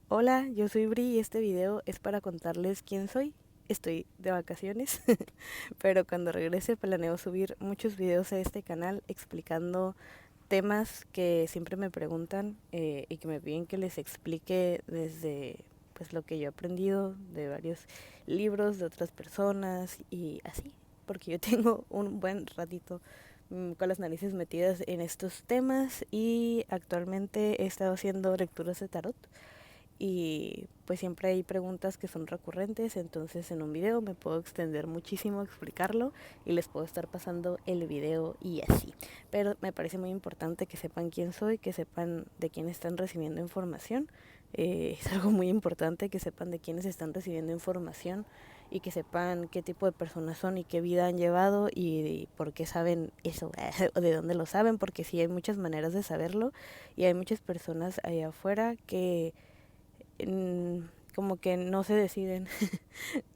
Hola, yo soy Bri y este video es para contarles quién soy. Estoy de vacaciones, pero cuando regrese planeo subir muchos videos a este canal explicando temas que siempre me preguntan y que me piden que les explique desde pues lo que yo he aprendido de varios libros de otras personas y así, porque yo tengo un buen ratito con las narices metidas en estos temas y actualmente he estado haciendo lecturas de tarot y pues siempre hay preguntas que son recurrentes, entonces en un video me puedo extender muchísimo a explicarlo y les puedo estar pasando el video y así. Pero me parece muy importante que sepan quién soy, que sepan de quién están recibiendo información. Es algo muy importante que sepan de quiénes están recibiendo información y que sepan qué tipo de personas son y qué vida han llevado y por qué saben eso, o de dónde lo saben, porque sí hay muchas maneras de saberlo y hay muchas personas allá afuera que como que no se deciden,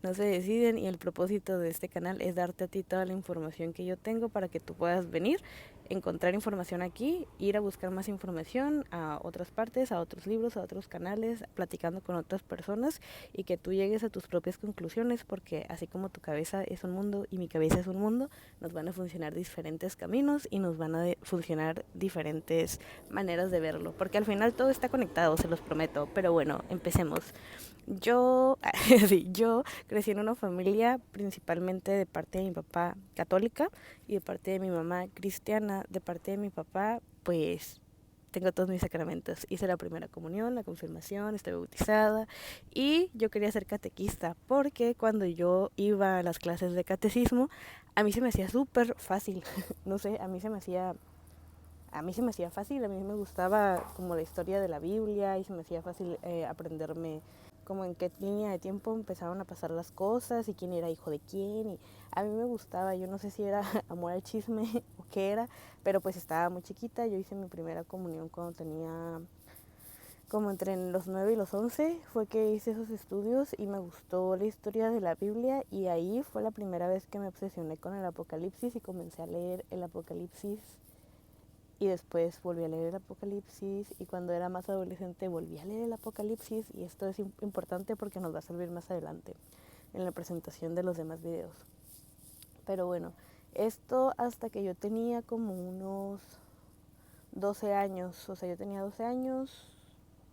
no se deciden y el propósito de este canal es darte a ti toda la información que yo tengo para que tú puedas venir, encontrar información aquí, ir a buscar más información a otras partes, a otros libros, a otros canales, platicando con otras personas y que tú llegues a tus propias conclusiones porque así como tu cabeza es un mundo y mi cabeza es un mundo, nos van a funcionar diferentes caminos y nos van a funcionar diferentes maneras de verlo, porque al final todo está conectado, se los prometo, pero bueno, empecemos. Yo, sí, yo crecí en una familia principalmente de parte de mi papá católica y de parte de mi mamá cristiana. De parte de mi papá, pues tengo todos mis sacramentos. Hice la primera comunión, la confirmación, estoy bautizada y yo quería ser catequista porque cuando yo iba a las clases de catecismo, a mí se me hacía súper fácil. No sé, a mí se me hacía fácil, a mí me gustaba como la historia de la Biblia y se me hacía fácil aprenderme como en qué línea de tiempo empezaron a pasar las cosas y quién era hijo de quién y a mí me gustaba, yo no sé si era amor al chisme o qué era, pero pues estaba muy chiquita, yo hice mi primera comunión cuando tenía como entre los 9 y los 11 fue que hice esos estudios y me gustó la historia de la Biblia y ahí fue la primera vez que me obsesioné con el Apocalipsis y comencé a leer el Apocalipsis y después volví a leer el Apocalipsis y cuando era más adolescente volví a leer el Apocalipsis y esto es importante porque nos va a servir más adelante en la presentación de los demás videos. Pero bueno, esto hasta que yo tenía como unos 12 años, o sea, yo tenía 12 años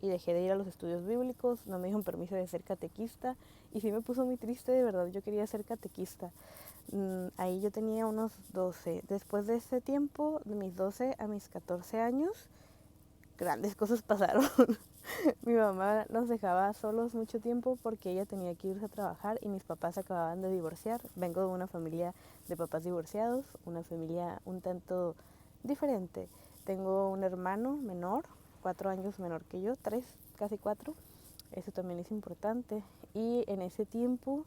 y dejé de ir a los estudios bíblicos, no me dieron permiso de ser catequista y sí me puso muy triste, de verdad, yo quería ser catequista. Ahí yo tenía unos 12. Después de ese tiempo, de mis 12 a mis 14 años, grandes cosas pasaron. Mi mamá nos dejaba solos mucho tiempo porque ella tenía que irse a trabajar y mis papás se acababan de divorciar. Vengo de una familia de papás divorciados, una familia un tanto diferente. Tengo un hermano menor, 4 años menor que yo, 3, casi 4. Eso también es importante. Y en ese tiempo,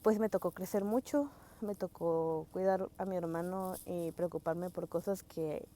pues me tocó crecer mucho, me tocó cuidar a mi hermano y preocuparme por cosas que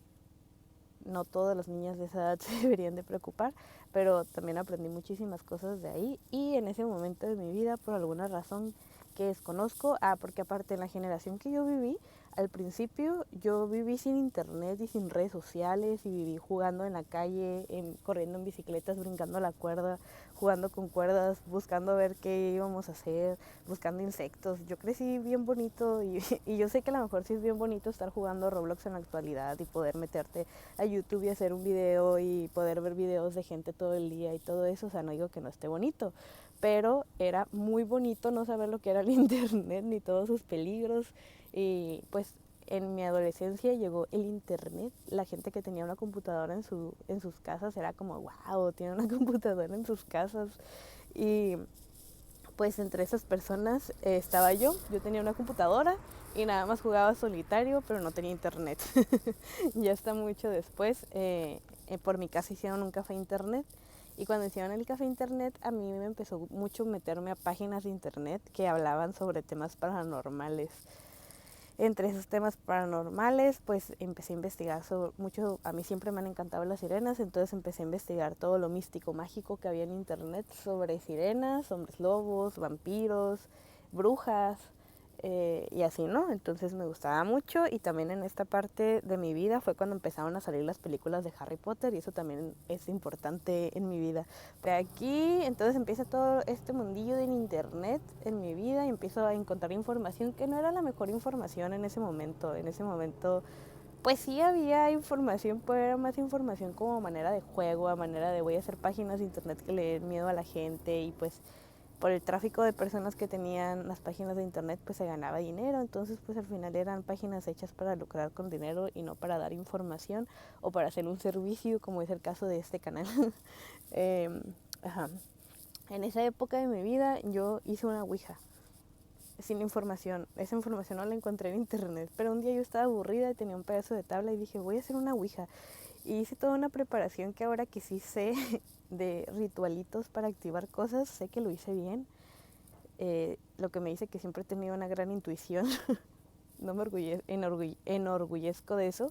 no todas las niñas de esa edad se deberían de preocupar, pero también aprendí muchísimas cosas de ahí y en ese momento de mi vida, por alguna razón que desconozco, porque aparte en la generación que yo viví, al principio yo viví sin internet y sin redes sociales y viví jugando en la calle, corriendo en bicicletas, brincando la cuerda, jugando con cuerdas, buscando ver qué íbamos a hacer, buscando insectos. Yo crecí bien bonito y yo sé que a lo mejor sí es bien bonito estar jugando Roblox en la actualidad y poder meterte a YouTube y hacer un video y poder ver videos de gente todo el día y todo eso, o sea, no digo que no esté bonito, pero era muy bonito no saber lo que era el internet ni todos sus peligros y pues en mi adolescencia llegó el internet, la gente que tenía una computadora en sus casas era como wow, tiene una computadora en sus casas y pues entre esas personas estaba yo tenía una computadora y nada más jugaba solitario, pero no tenía internet. Ya está mucho después, por mi casa hicieron un café internet y cuando hicieron el café internet a mí me empezó mucho meterme a páginas de internet que hablaban sobre temas paranormales. Entre esos temas paranormales, pues empecé a investigar sobre mucho, a mí siempre me han encantado las sirenas, entonces empecé a investigar todo lo místico, mágico que había en internet sobre sirenas, hombres lobos, vampiros, brujas, y así, ¿no? Entonces me gustaba mucho y también en esta parte de mi vida fue cuando empezaron a salir las películas de Harry Potter y eso también es importante en mi vida. De aquí entonces empieza todo este mundillo del internet en mi vida y empiezo a encontrar información que no era la mejor información en ese momento. En ese momento pues sí había información, pero era más información como manera de juego, a manera de voy a hacer páginas de internet que le den miedo a la gente y pues por el tráfico de personas que tenían las páginas de internet pues se ganaba dinero, entonces pues al final eran páginas hechas para lucrar con dinero y no para dar información o para hacer un servicio como es el caso de este canal. eh, ajá. En esa época de mi vida yo hice una ouija sin información. Esa información no la encontré en internet, pero un día yo estaba aburrida y tenía un pedazo de tabla y dije, voy a hacer una ouija. Y hice toda una preparación que ahora que sí sé de ritualitos para activar cosas, sé que lo hice bien. Lo que me dice que siempre he tenido una gran intuición. No me enorgullezco de eso,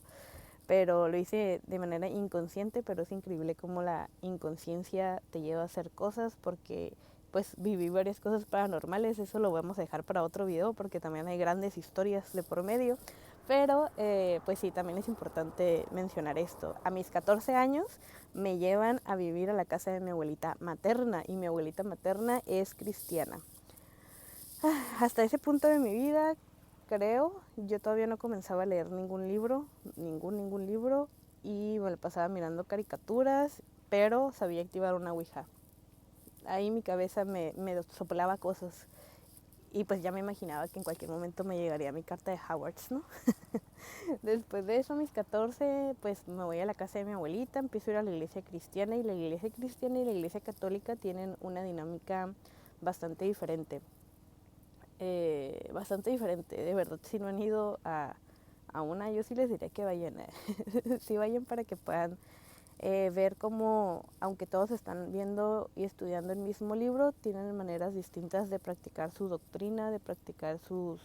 pero lo hice de manera inconsciente, pero es increíble cómo la inconsciencia te lleva a hacer cosas porque pues viví varias cosas paranormales, eso lo vamos a dejar para otro video porque también hay grandes historias de por medio, pero pues sí, también es importante mencionar esto. A mis 14 años me llevan a vivir a la casa de mi abuelita materna y mi abuelita materna es cristiana. Hasta ese punto de mi vida, creo, yo todavía no comenzaba a leer ningún libro, ningún libro, y me lo pasaba mirando caricaturas, pero sabía activar una ouija. Ahí mi cabeza me soplaba cosas, y pues ya me imaginaba que en cualquier momento me llegaría mi carta de Hogwarts, ¿no? Después de eso, a mis 14, pues me voy a la casa de mi abuelita, empiezo a ir a la iglesia cristiana, y la iglesia cristiana y la iglesia católica tienen una dinámica bastante diferente. Bastante diferente, de verdad. Si no han ido a una, yo sí les diría que vayan, sí vayan para que puedan ver cómo, aunque todos están viendo y estudiando el mismo libro, tienen maneras distintas de practicar su doctrina, de practicar sus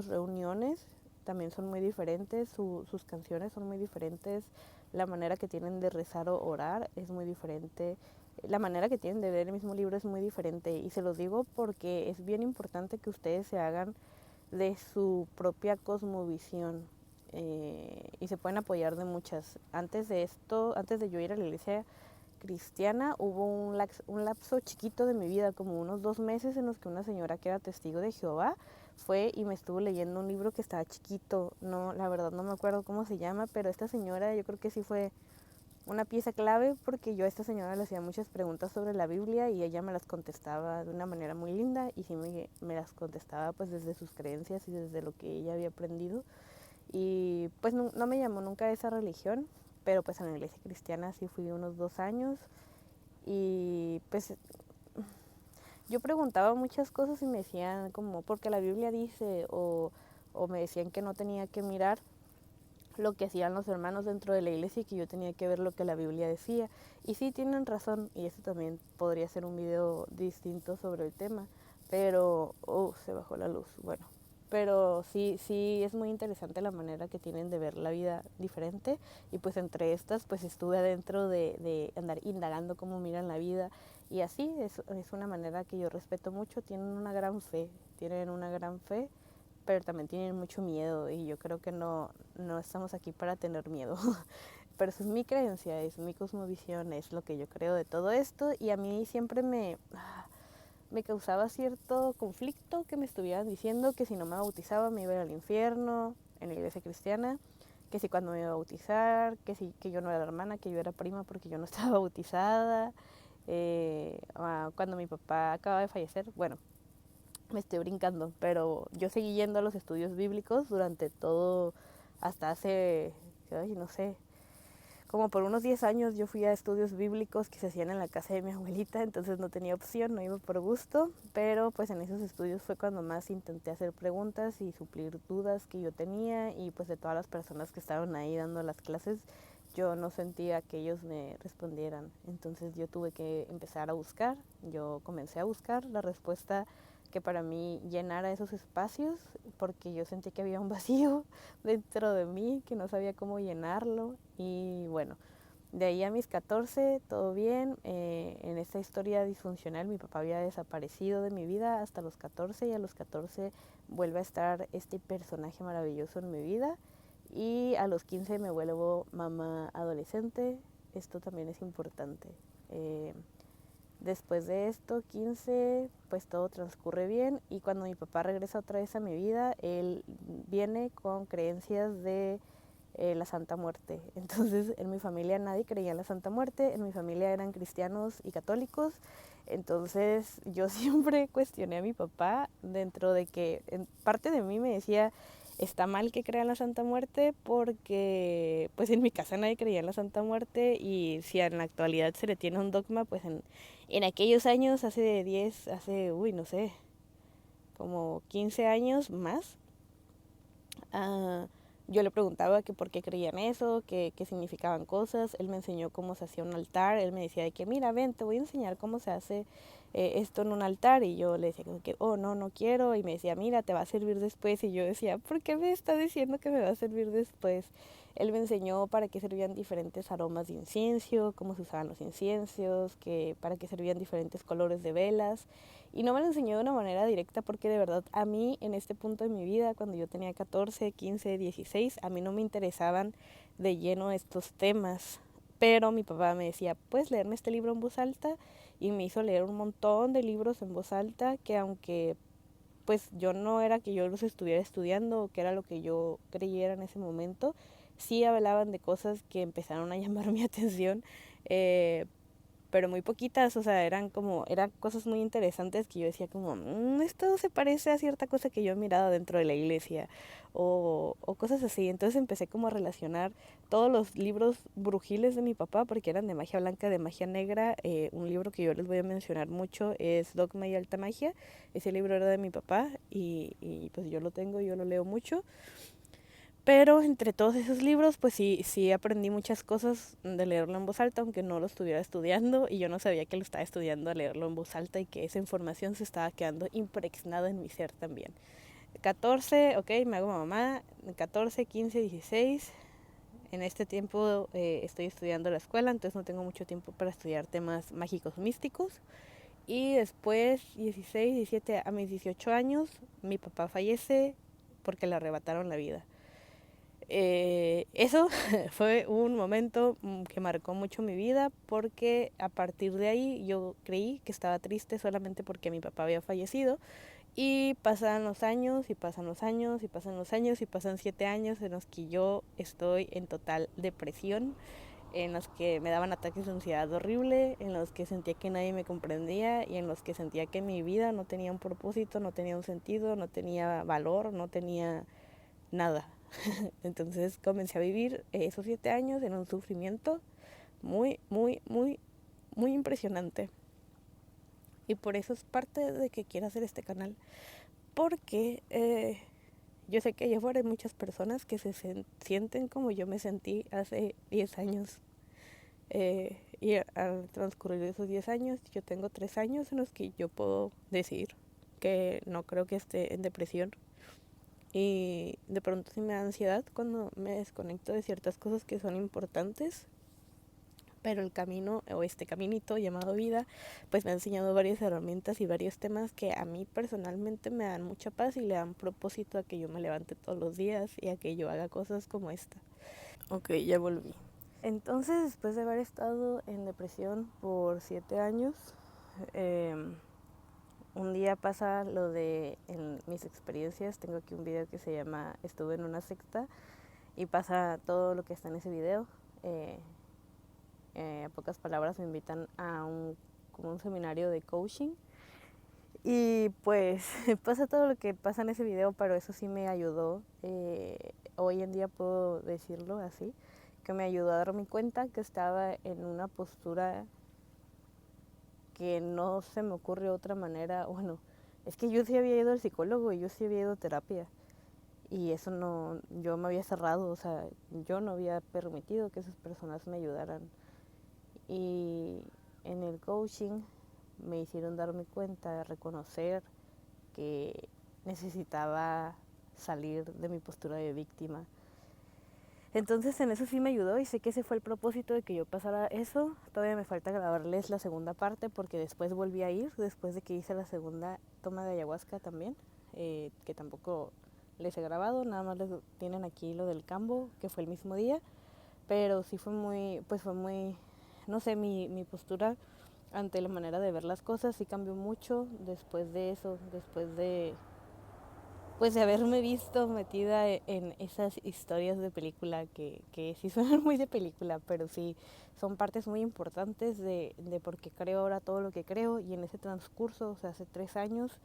reuniones, también son muy diferentes, sus canciones son muy diferentes, la manera que tienen de rezar o orar es muy diferente, la manera que tienen de ver el mismo libro es muy diferente, y se los digo porque es bien importante que ustedes se hagan de su propia cosmovisión, y se pueden apoyar de muchas. Antes de esto, antes de yo ir a la iglesia cristiana, hubo un lapso chiquito de mi vida, como unos 2 meses, en los que una señora que era testigo de Jehová fue y me estuvo leyendo un libro que estaba chiquito. No, la verdad no me acuerdo cómo se llama, pero esta señora yo creo que sí fue una pieza clave porque yo a esta señora le hacía muchas preguntas sobre la Biblia y ella me las contestaba de una manera muy linda y sí me las contestaba pues desde sus creencias y desde lo que ella había aprendido. Y pues no me llamó nunca esa religión, pero pues en la iglesia cristiana sí fui unos 2 años y pues yo preguntaba muchas cosas y me decían como, porque la Biblia dice, o me decían que no tenía que mirar lo que hacían los hermanos dentro de la iglesia y que yo tenía que ver lo que la Biblia decía. Y sí, tienen razón, y eso también podría ser un video distinto sobre el tema, pero, se bajó la luz, bueno. Pero sí es muy interesante la manera que tienen de ver la vida diferente, y pues entre estas pues estuve adentro de andar indagando cómo miran la vida, y así es una manera que yo respeto mucho, tienen una gran fe, pero también tienen mucho miedo y yo creo que no estamos aquí para tener miedo. Pero esa es mi creencia, es mi cosmovisión, es lo que yo creo de todo esto y a mí siempre me causaba cierto conflicto que me estuvieran diciendo que si no me bautizaba me iba a ir al infierno en la iglesia cristiana, que si cuando me iba a bautizar, que yo no era hermana, que yo era prima porque yo no estaba bautizada, cuando mi papá acaba de fallecer, bueno, me estoy brincando, pero yo seguí yendo a los estudios bíblicos durante todo, hasta hace, ay, no sé, como por unos 10 años yo fui a estudios bíblicos que se hacían en la casa de mi abuelita, entonces no tenía opción, no iba por gusto, pero pues en esos estudios fue cuando más intenté hacer preguntas y suplir dudas que yo tenía, y pues de todas las personas que estaban ahí dando las clases, yo no sentía que ellos me respondieran, entonces yo tuve que empezar a buscar, yo comencé a buscar la respuesta que para mí llenara esos espacios, porque yo sentí que había un vacío dentro de mí, que no sabía cómo llenarlo, y bueno, De ahí a mis 14, todo bien. En esta historia disfuncional, mi papá había desaparecido de mi vida hasta los 14 y a los 14 vuelve a estar este personaje maravilloso en mi vida. Y a los 15 me vuelvo mamá adolescente. Esto también es importante. Eh, Después de esto, 15, pues todo transcurre bien y cuando mi papá regresa otra vez a mi vida, él viene con creencias de la Santa Muerte. Entonces, en mi familia nadie creía en la Santa Muerte, en mi familia eran cristianos y católicos. Entonces, yo siempre cuestioné a mi papá dentro de que en parte de mí me decía, está mal que crean la Santa Muerte porque pues en mi casa nadie creía en la Santa Muerte y si en la actualidad se le tiene un dogma, pues en aquellos años, hace 10, no sé, como 15 años más, uh, yo le preguntaba que por qué creían eso, qué significaban cosas. Él me enseñó cómo se hacía un altar. Él me decía de que, mira, ven, te voy a enseñar cómo se hace esto en un altar. Y yo le decía que, oh, no, no quiero. Y me decía, mira, te va a servir después. Y yo decía, ¿por qué me está diciendo que me va a servir después? Él me enseñó para qué servían diferentes aromas de incienso, cómo se usaban los inciensos, para qué servían diferentes colores de velas. Y no me lo enseñó de una manera directa porque de verdad a mí en este punto de mi vida, cuando yo tenía 14, 15, 16, a mí no me interesaban de lleno estos temas. Pero mi papá me decía, puedes leerme este libro en voz alta y me hizo leer un montón de libros en voz alta que aunque pues yo no era que yo los estuviera estudiando o que era lo que yo creyera en ese momento, sí hablaban de cosas que empezaron a llamar mi atención, pero muy poquitas, o sea, eran cosas muy interesantes que yo decía como, esto se parece a cierta cosa que yo he mirado dentro de la iglesia, o cosas así. Entonces empecé como a relacionar todos los libros brujiles de mi papá, porque eran de magia blanca, de magia negra. Un libro que yo les voy a mencionar mucho es Dogma y Alta Magia. Ese libro era de mi papá y pues yo lo tengo, yo lo leo mucho. Pero entre todos esos libros, pues sí aprendí muchas cosas de leerlo en voz alta, aunque no lo estuviera estudiando, y yo no sabía que lo estaba estudiando a leerlo en voz alta y que esa información se estaba quedando impregnada en mi ser también. 14, ok, me hago mamá, 14, 15, 16. En este tiempo estoy estudiando la escuela, entonces no tengo mucho tiempo para estudiar temas mágicos místicos. Y después, 16, 17, a mis 18 años, mi papá fallece porque le arrebataron la vida. Eso fue un momento que marcó mucho mi vida porque a partir de ahí yo creí que estaba triste solamente porque mi papá había fallecido y pasan los años y pasan los años y pasan los años y pasan 7 años en los que yo estoy en total depresión, en los que me daban ataques de ansiedad horrible, en los que sentía que nadie me comprendía y en los que sentía que mi vida no tenía un propósito, no tenía un sentido, no tenía valor, no tenía nada. Entonces comencé a vivir esos 7 años en un sufrimiento muy, muy, muy, muy impresionante. Y por eso es parte de que quiero hacer este canal. Porque yo sé que allá afuera hay muchas personas que sienten como yo me sentí hace 10 años. Y al transcurrir esos 10 años, yo tengo 3 años en los que yo puedo decir que no creo que esté en depresión. Y de pronto sí me da ansiedad cuando me desconecto de ciertas cosas que son importantes. Pero el camino o este caminito llamado vida pues me ha enseñado varias herramientas y varios temas que a mí personalmente me dan mucha paz y le dan propósito a que yo me levante todos los días y a que yo haga cosas como esta. Ok, ya volví. Entonces, después de haber estado en depresión por 7 años, eh, un día pasa lo de en mis experiencias. Tengo aquí un video que se llama Estuve en una secta y pasa todo lo que está en ese video. A pocas palabras me invitan a como un seminario de coaching y pues pasa todo lo que pasa en ese video, pero eso sí me ayudó. Hoy en día puedo decirlo así, que me ayudó a darme cuenta que estaba en una postura que no se me ocurre otra manera. Bueno, es que yo sí había ido al psicólogo y yo sí había ido a terapia y eso no, yo me había cerrado, o sea, yo no había permitido que esas personas me ayudaran. Y en el coaching me hicieron darme cuenta, reconocer que necesitaba salir de mi postura de víctima. Entonces en eso sí me ayudó y sé que ese fue el propósito de que yo pasara eso. Todavía me falta grabarles la segunda parte porque después volví a ir, después de que hice la segunda toma de ayahuasca también, que tampoco les he grabado, nada más les tienen aquí lo del cambo, que fue el mismo día, pero sí fue muy, no sé, mi postura ante la manera de ver las cosas sí cambió mucho después de eso, después de pues de haberme visto metida en esas historias de película que sí suenan muy de película, pero sí son partes muy importantes de por qué creo ahora todo lo que creo. Y en ese transcurso, o sea, hace 3 años,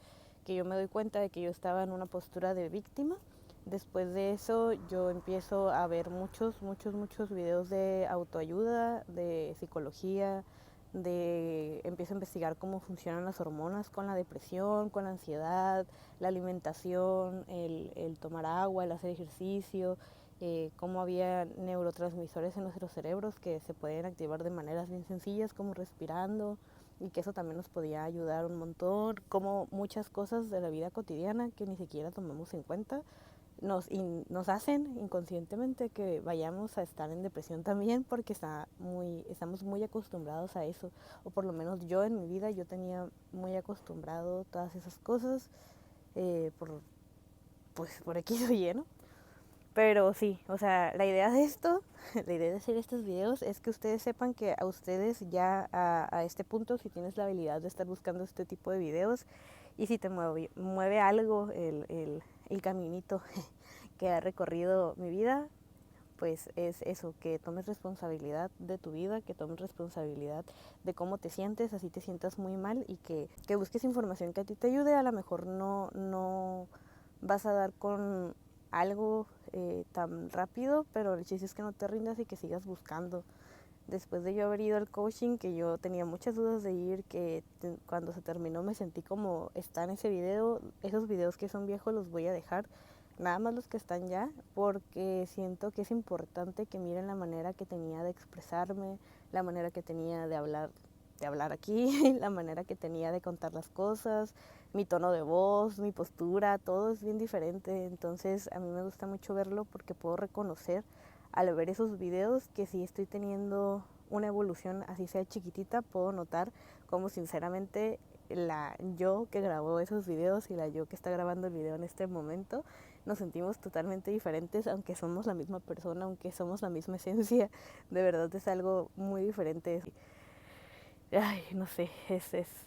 que yo me doy cuenta de que yo estaba en una postura de víctima. Después de eso yo empiezo a ver muchos videos de autoayuda, de psicología, empiezo a investigar cómo funcionan las hormonas con la depresión, con la ansiedad, la alimentación, el tomar agua, el hacer ejercicio, cómo había neurotransmisores en nuestros cerebros que se pueden activar de maneras bien sencillas como respirando, y que eso también nos podía ayudar un montón, como muchas cosas de la vida cotidiana que ni siquiera tomamos en cuenta nos hacen inconscientemente que vayamos a estar en depresión también, porque estamos muy acostumbrados a eso, o por lo menos yo en mi vida yo tenía muy acostumbrado todas esas cosas, por por X o Y, ¿no? Pero sí, o sea, la idea de esto, la idea de hacer estos videos es que ustedes sepan que a ustedes ya a este punto, si tienes la habilidad de estar buscando este tipo de videos y si te mueve algo el caminito que ha recorrido mi vida, pues es eso, que tomes responsabilidad de tu vida, que tomes responsabilidad de cómo te sientes, así te sientas muy mal, y que busques información que a ti te ayude. A lo mejor no vas a dar con algo tan rápido, pero el chiste es que no te rindas y que sigas buscando. Después de yo haber ido al coaching, que yo tenía muchas dudas de ir, cuando se terminó me sentí como está en ese video. Esos videos que son viejos los voy a dejar, nada más los que están ya, porque siento que es importante que miren la manera que tenía de expresarme, la manera que tenía de hablar aquí, la manera que tenía de contar las cosas, mi tono de voz, mi postura, todo es bien diferente. Entonces a mí me gusta mucho verlo porque puedo reconocer al ver esos videos que sí estoy teniendo una evolución, así sea chiquitita. Puedo notar cómo sinceramente la yo que grabó esos videos y la yo que está grabando el video en este momento nos sentimos totalmente diferentes, aunque somos la misma persona, aunque somos la misma esencia. De verdad es algo muy diferente. Ay, no sé,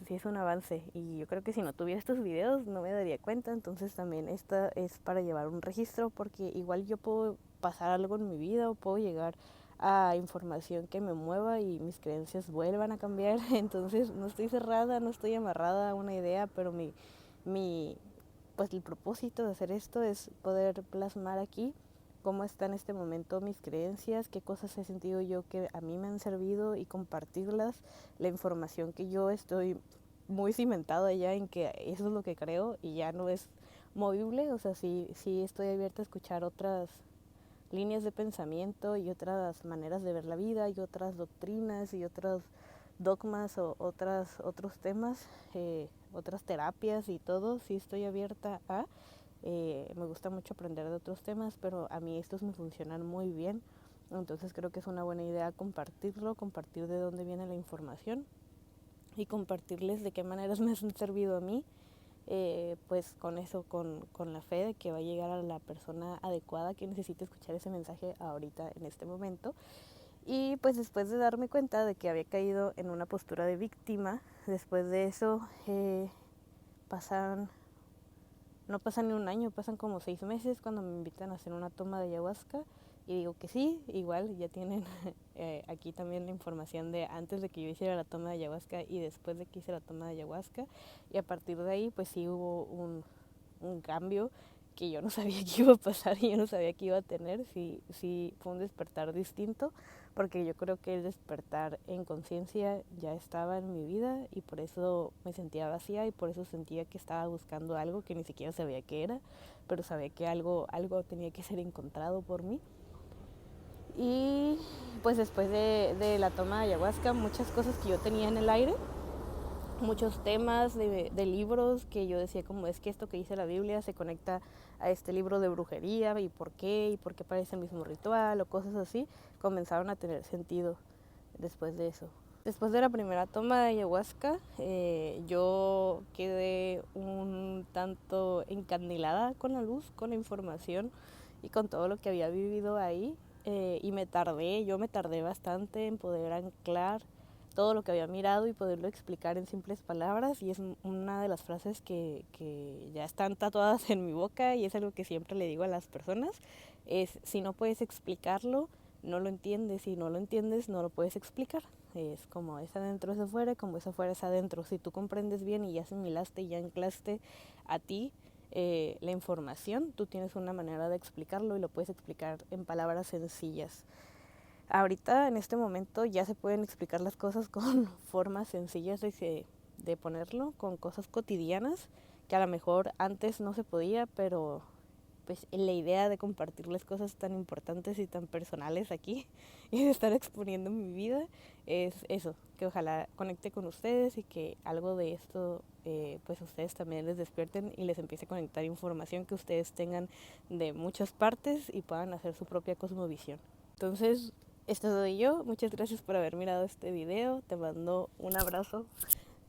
sí es un avance, y yo creo que si no tuviera estos videos no me daría cuenta. Entonces también esta es para llevar un registro, porque igual yo puedo pasar algo en mi vida o puedo llegar a información que me mueva y mis creencias vuelvan a cambiar. Entonces no estoy cerrada, no estoy amarrada a una idea, pero mi pues el propósito de hacer esto es poder plasmar aquí cómo está en este momento mis creencias, qué cosas he sentido yo que a mí me han servido, y compartirlas, la información que yo estoy muy cimentada ya en que eso es lo que creo y ya no es movible. O sea, sí estoy abierta a escuchar otras líneas de pensamiento y otras maneras de ver la vida y otras doctrinas y otros dogmas o otros temas, otras terapias y todo. Sí estoy abierta a... me gusta mucho aprender de otros temas, pero a mí estos me funcionan muy bien. Entonces creo que es una buena idea compartirlo, compartir de dónde viene la información y compartirles de qué maneras me han servido a mí. Pues con eso, con la fe de que va a llegar a la persona adecuada que necesite escuchar ese mensaje ahorita, en este momento. Y pues después de darme cuenta de que había caído en una postura de víctima, después de eso pasan no pasa ni un año, pasan como 6 meses cuando me invitan a hacer una toma de ayahuasca, y digo que sí. Igual ya tienen aquí también la información de antes de que yo hiciera la toma de ayahuasca y después de que hice la toma de ayahuasca, y a partir de ahí pues sí hubo un cambio que yo no sabía que iba a pasar y yo no sabía que iba a tener. Sí fue un despertar distinto, porque yo creo que el despertar en conciencia ya estaba en mi vida y por eso me sentía vacía y por eso sentía que estaba buscando algo que ni siquiera sabía qué era, pero sabía que algo tenía que ser encontrado por mí. Y pues después de la toma de ayahuasca, muchas cosas que yo tenía en el aire muchos temas de libros que yo decía como es que esto que dice la Biblia se conecta a este libro de brujería y por qué parece el mismo ritual o cosas así, comenzaron a tener sentido después de eso. Después de la primera toma de ayahuasca, yo quedé un tanto encandilada con la luz, con la información y con todo lo que había vivido ahí. Y yo me tardé bastante en poder anclar todo lo que había mirado y poderlo explicar en simples palabras. Y es una de las frases que ya están tatuadas en mi boca y es algo que siempre le digo a las personas. Es, si no puedes explicarlo, no lo entiendes, y no lo entiendes, no lo puedes explicar. Es como es adentro es afuera, como es afuera es adentro. Si tú comprendes bien y ya asimilaste y ya anclaste a ti la información, tú tienes una manera de explicarlo y lo puedes explicar en palabras sencillas. Ahorita, en este momento, ya se pueden explicar las cosas con formas sencillas de ponerlo, con cosas cotidianas, que a lo mejor antes no se podía, pero pues la idea de compartirles cosas tan importantes y tan personales aquí y de estar exponiendo mi vida es eso, que ojalá conecte con ustedes y que algo de esto pues ustedes también les despierten y les empiece a conectar información que ustedes tengan de muchas partes y puedan hacer su propia cosmovisión. Entonces, esto soy yo. Muchas gracias por haber mirado este video. Te mando un abrazo.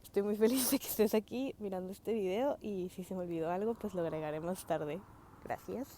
Estoy muy feliz de que estés aquí mirando este video y si se me olvidó algo, pues lo agregaré más tarde. Gracias.